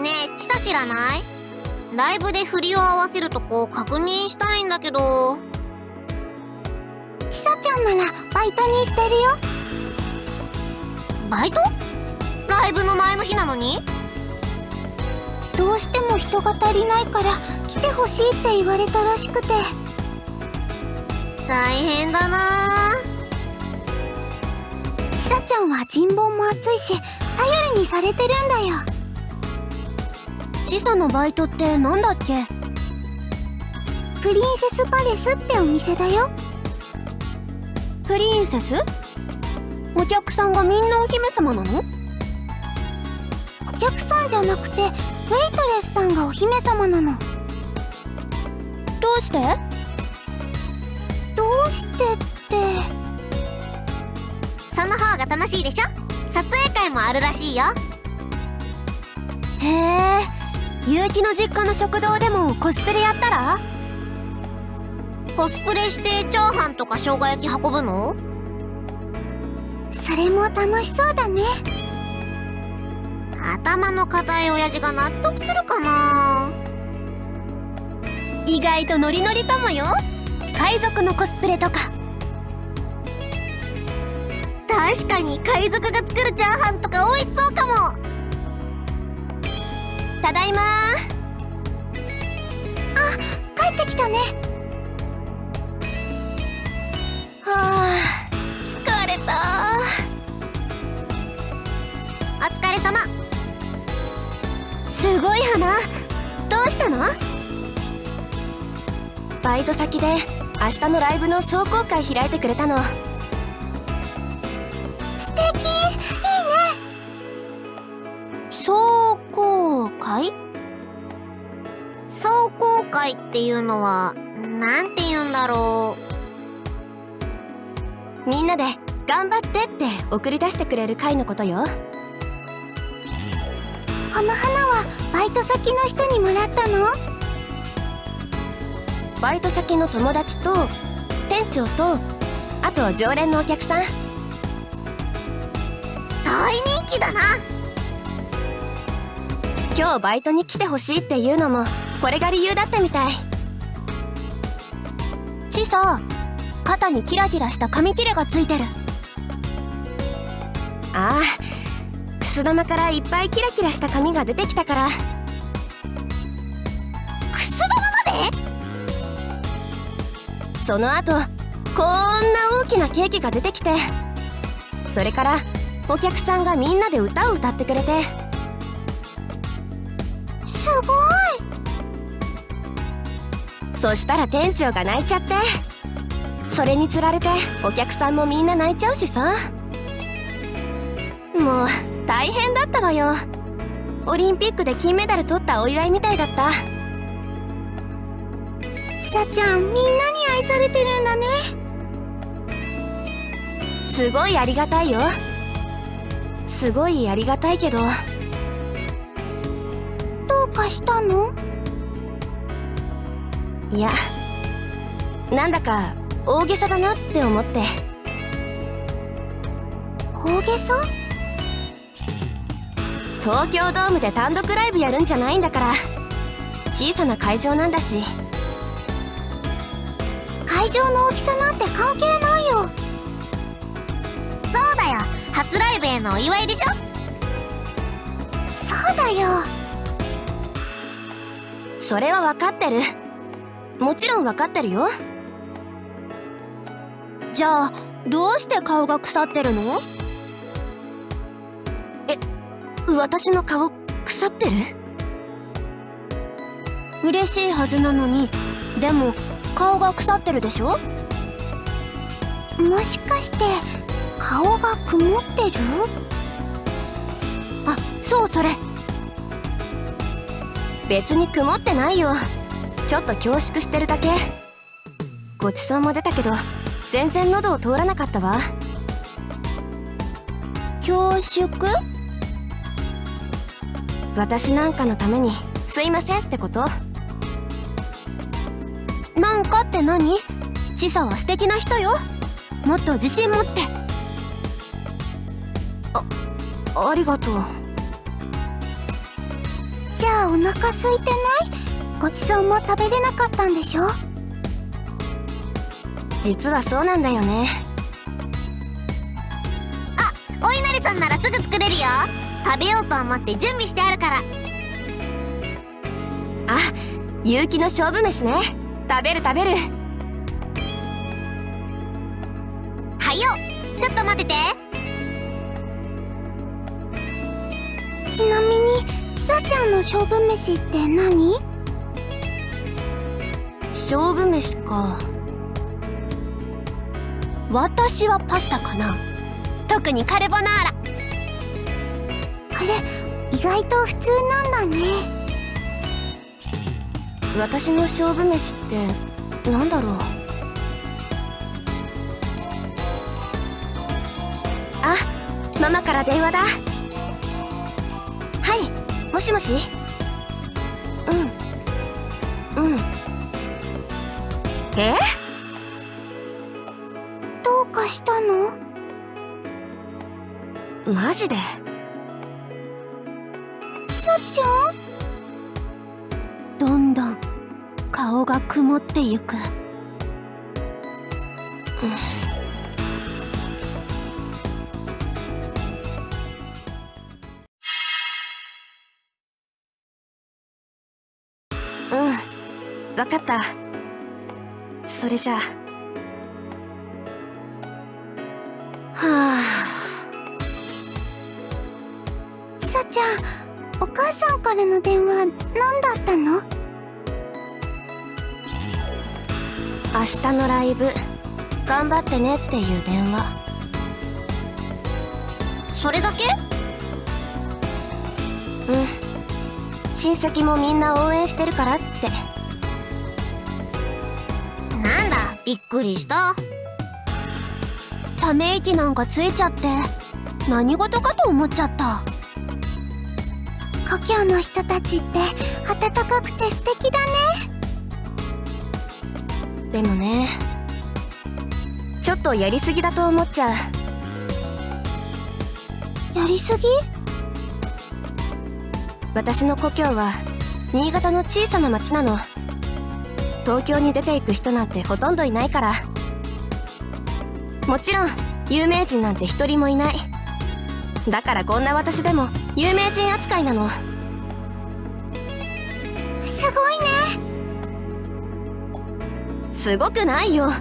ねえ、チサ知らない？ライブで振りを合わせるとこ確認したいんだけど。チサちゃんならバイトに行ってるよ。バイト？ライブの前の日なのに？どうしても人が足りないから来てほしいって言われたらしくて。大変だな。チサちゃんは人望も厚いし頼りにされてるんだよ。チサのバイトってなんだっけ？プリンセスパレスってお店だよ。プリンセス？お客さんがみんなお姫様なの？お客さんじゃなくてウェイトレスさんがお姫様なの。どうして？どうしてって、その方が楽しいでしょ。撮影会もあるらしいよ。へえ、結城の実家の食堂でもコスプレやったら？コスプレしてチャーハンとか生姜焼き運ぶの？それも楽しそうだね。頭の固い親父が納得するかな。意外とノリノリかもよ。海賊のコスプレとか。確かに海賊が作るチャーハンとか美味しそうかも。ただいまー。あ、帰ってきたね。はあ、疲れた。お疲れ様。すごい花。どうしたの？バイト先で明日のライブの壮行会開いてくれたの。素敵、いいね。壮行会？壮行会っていうのはなんて言うんだろう。みんなで頑張ってって送り出してくれる会のことよ。この花はバイト先の人にもらったの？バイト先の友達と店長とあと常連のお客さん。大人気だな。今日バイトに来てほしいっていうのもこれが理由だったみたい。チサ、肩にキラキラした紙切れがついてる。ああ、くす玉からいっぱいキラキラした紙が出てきたから。くす玉まで？その後こんな大きなケーキが出てきて、それからお客さんがみんなで歌を歌ってくれて。すごい。そしたら店長が泣いちゃって、それにつられてお客さんもみんな泣いちゃうしさ。もう大変だったわよ。オリンピックで金メダル取ったお祝いみたいだった。チサちゃん、みんなに愛されてるんだね。すごいありがたいよ。すごいありがたいけど。どうかしたの？いや、なんだか大げさだなって思って。大げさ？東京ドームで単独ライブやるんじゃないんだから。小さな会場なんだし。会場の大きさなんて関係ないよ。そうだよ、初ライブへのお祝いでしょ。そうだよ。それは分かってる。もちろん分かってるよ。じゃあどうして顔が腐ってるの？私の顔腐ってる？嬉しいはずなのに、でも顔が腐ってるでしょ？もしかして顔が曇ってる？あ、そう、それ。別に曇ってないよ。ちょっと恐縮してるだけ。ごちそうも出たけど全然喉を通らなかったわ。恐縮？私なんかのためにすいませんってこと？なんかって何？チサは素敵な人よ。もっと自信持って。ありがとう。じゃあお腹空いてない？ごちそうも食べれなかったんでしょ？実はそうなんだよね。あ、お稲荷さんならすぐ作れるよ。食べようと思って準備してあるから。あ、結城の勝負飯ね。食べる食べる。はよ、ちょっと待ってて。ちなみにちさちゃんの勝負飯って何？勝負飯か。私はパスタかな。特にカルボナーラ。あれ、意外と普通なんだね。私の勝負飯ってなんだろう。あ、ママから電話だ。はい、もしもし。うんどうかしたの？マジで？ちさちゃん？どんどん顔が曇ってゆく。わかった。それじゃあ。ちさちゃん、お母さんからの電話何だったの？明日のライブ頑張ってねっていう電話。それだけ？親戚もみんな応援してるからって。なんだ、びっくりした。ため息なんかついちゃって何事かと思っちゃった。故郷の人たちって温かくて素敵だね。でもね、ちょっとやりすぎだと思っちゃう。やりすぎ？私の故郷は新潟の小さな町なの。東京に出ていく人なんてほとんどいないから。もちろん有名人なんて一人もいない。だからこんな私でも有名人扱いなの。すごいね。すごくないよ。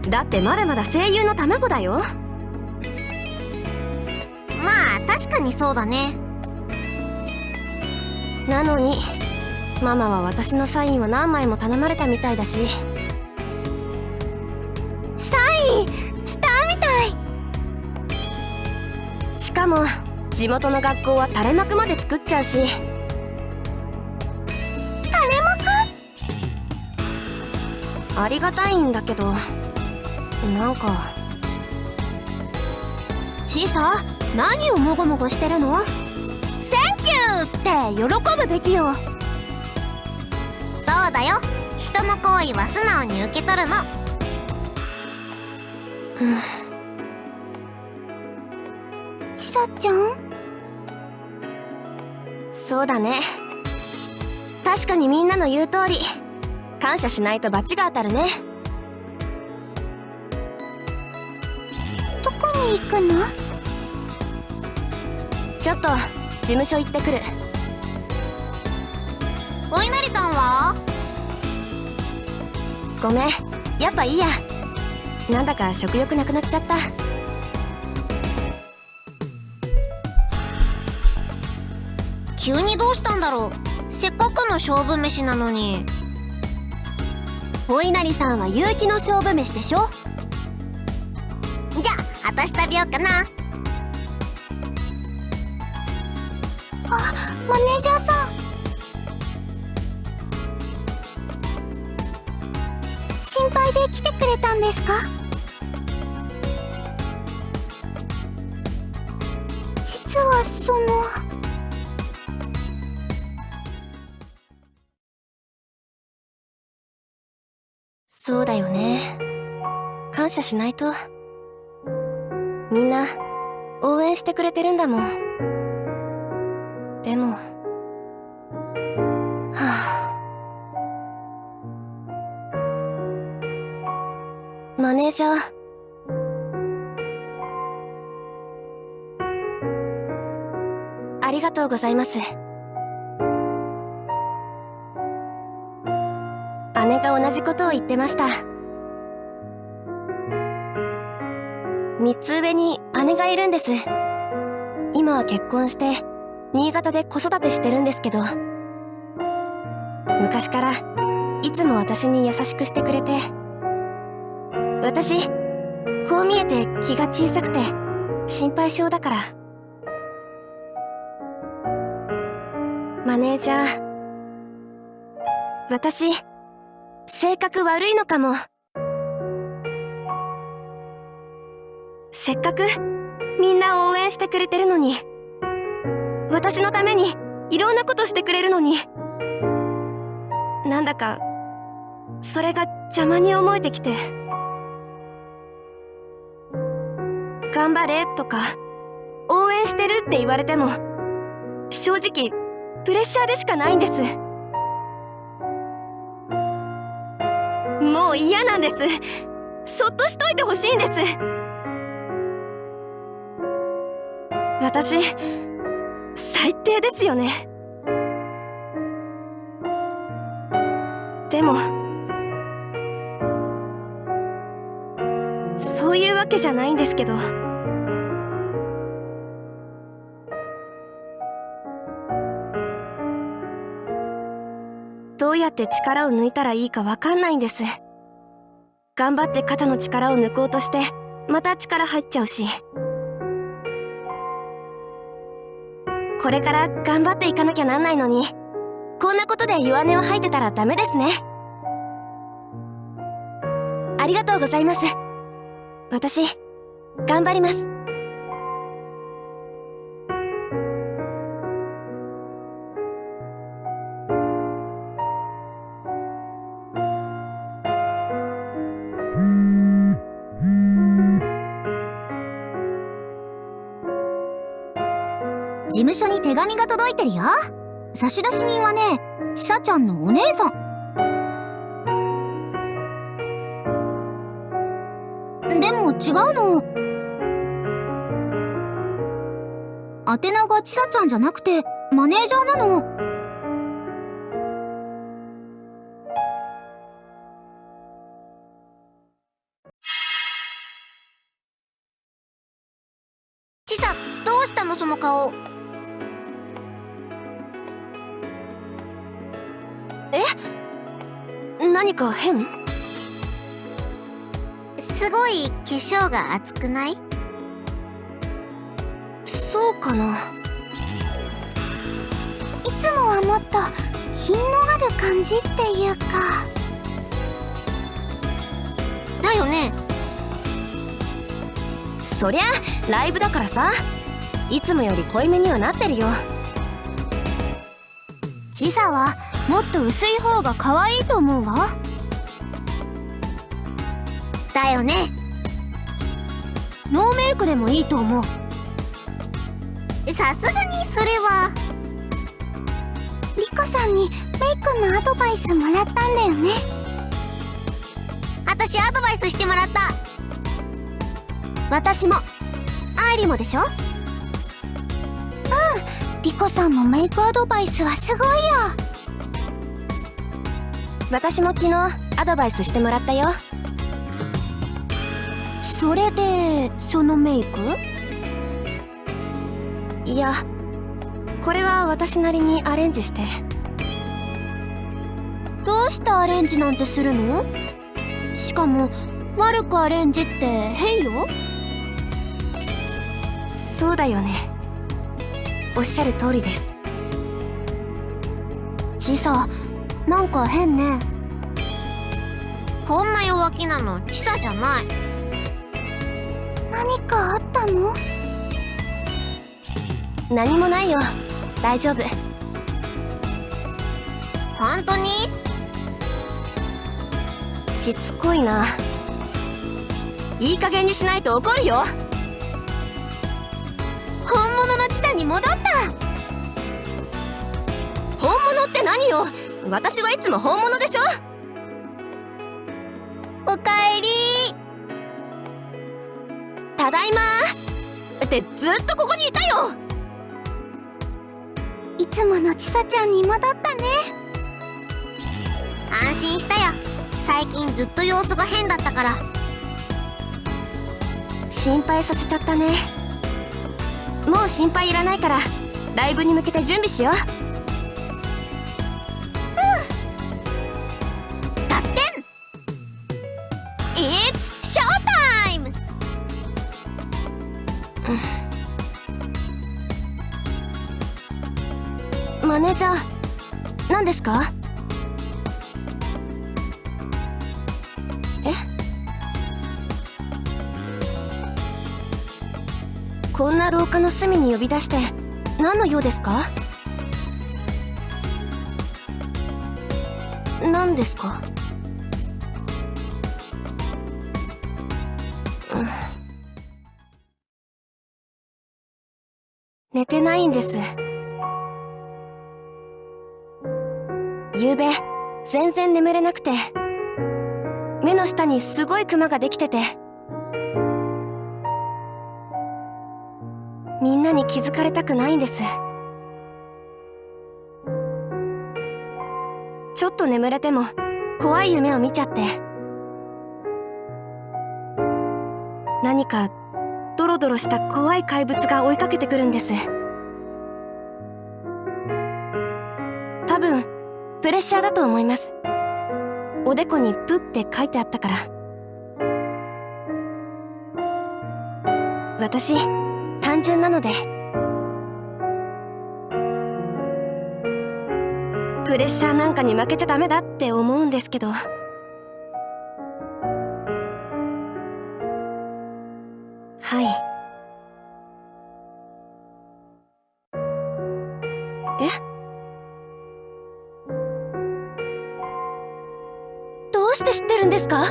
だってまだまだ声優の卵だよ。まあ確かにそうだね。なのにママは私のサインを何枚も頼まれたみたいだし。サインスターみたい。しかも地元の学校は垂れ幕まで作っちゃうし。垂れ幕？ありがたいんだけど、なんか。シーサー、何をもごもごしてるの？センキューって喜ぶべきよ。そうだよ、人の行為は素直に受け取るの。ちさちゃん？そうだね。確かにみんなの言う通り感謝しないと罰が当たるね。どこに行くの？ちょっと事務所行ってくる。お稲荷さんは？ごめん、やっぱいいや。なんだか食欲なくなっちゃった。急にどうしたんだろう。せっかくの勝負飯なのに。お稲荷さんは結城の勝負飯でしょ。じゃあ私食べようかな。あ、マネージャーさん。心配で来てくれたんですか？実はそうだよね。感謝しないと。みんな応援してくれてるんだもん。でもマネージャー。ありがとうございます。姉が同じことを言ってました。3つ上に姉がいるんです。今は結婚して新潟で子育てしてるんですけど、昔からいつも私に優しくしてくれて、私こう見えて気が小さくて心配性だから。マネージャー、私性格悪いのかも。せっかくみんな応援してくれてるのに、私のためにいろんなことしてくれるのに、なんだかそれが邪魔に思えてきて。頑張れとか応援してるって言われても、正直プレッシャーでしかないんです。もう嫌なんです。そっとしといてほしいんです。私最低ですよね。でもそういうわけじゃないんですけど。どうやって力を抜いたらいいかわかんないんです。頑張って肩の力を抜こうとしてまた力入っちゃうし。これから頑張っていかなきゃなんないのに、こんなことで弱音を吐いてたらダメですね。ありがとうございます。私頑張ります。事務所に手紙が届いてるよ。差出人はね、ちさちゃんのお姉さん。でも違うの。宛名がちさちゃんじゃなくてマネージャーなの。ちさ、どうしたのその顔。何か変？すごい化粧が厚くない？そうかな。いつもはもっと品のある感じっていうか。だよね。そりゃライブだからさ、いつもより濃いめにはなってるよ。ちさはもっと薄い方が可愛いと思うわ。だよね。ノーメイクでもいいと思う。さすがにそれは。リカさんにメイクのアドバイスもらったんだよね。私アドバイスしてもらった。私も。アイリもでしょ？リカさんのメイクアドバイスはすごいよ。私も昨日アドバイスしてもらったよ。それでそのメイク？いや、これは私なりにアレンジして。どうしてアレンジなんてするの？しかも悪くアレンジって変よ。そうだよね。おっしゃる通りです。ちさ、なんか変ね。こんな弱気なのちさじゃない。何かあったの？何もないよ。大丈夫。本当に？しつこいな。いい加減にしないと怒るよ。本物のちさに戻った。本物って何よ。私はいつも本物でしょ。おかえり。ただいまーってずっとここにいたよ。いつものちさちゃんに戻ったね。安心したよ。最近ずっと様子が変だったから。心配させちゃったね。もう心配いらないからライブに向けて準備しよう。だってん It's showtime! マネージャー、何ですか？こんな廊下の隅に呼び出して何の用ですか？何ですか？寝てないんです。昨べ全然眠れなくて、目の下にすごいクマができてて、みんなに気づかれたくないんです。ちょっと眠れても怖い夢を見ちゃって、何かドロドロした怖い怪物が追いかけてくるんです。多分プレッシャーだと思います。おでこにプって書いてあったから。私単純なので、プレッシャーなんかに負けちゃダメだって思うんですけど。はい。どうして知ってるんですか？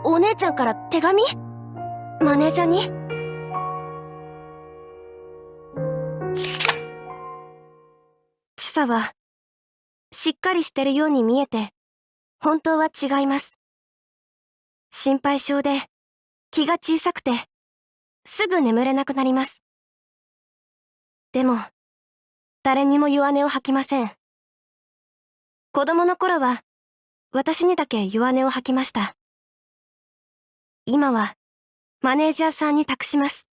お姉ちゃんから手紙？マネージャーに？チサはしっかりしてるように見えて、本当は違います。心配性で気が小さくてすぐ眠れなくなります。でも誰にも弱音を吐きません。子供の頃は私にだけ弱音を吐きました。今はマネージャーさんに託します。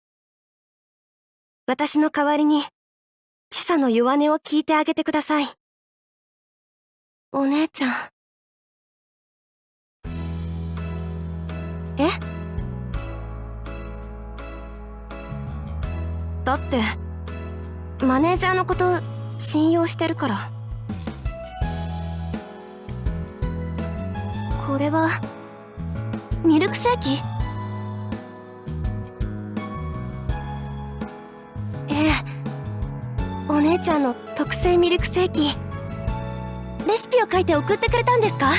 私の代わりにチサの弱音を聞いてあげてください。お姉ちゃん。だってマネージャーのこと信用してるから。これはミルクセーキ？お姉ちゃんの特製ミルクセーキ、レシピを書いて送ってくれたんですか？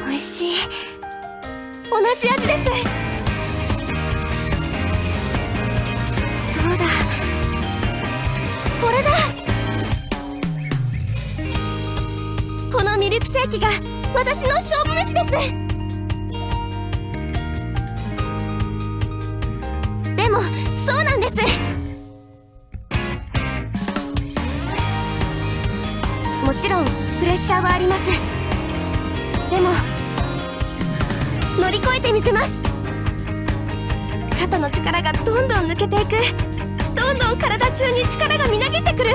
美味しい。同じ味です。そうだ、これだ。このミルクセーキが私の勝負飯です。でもそうなんです。もちろんプレッシャーはあります。でも乗り越えてみせます。肩の力がどんどん抜けていく。どんどん体中に力がみなぎってくる。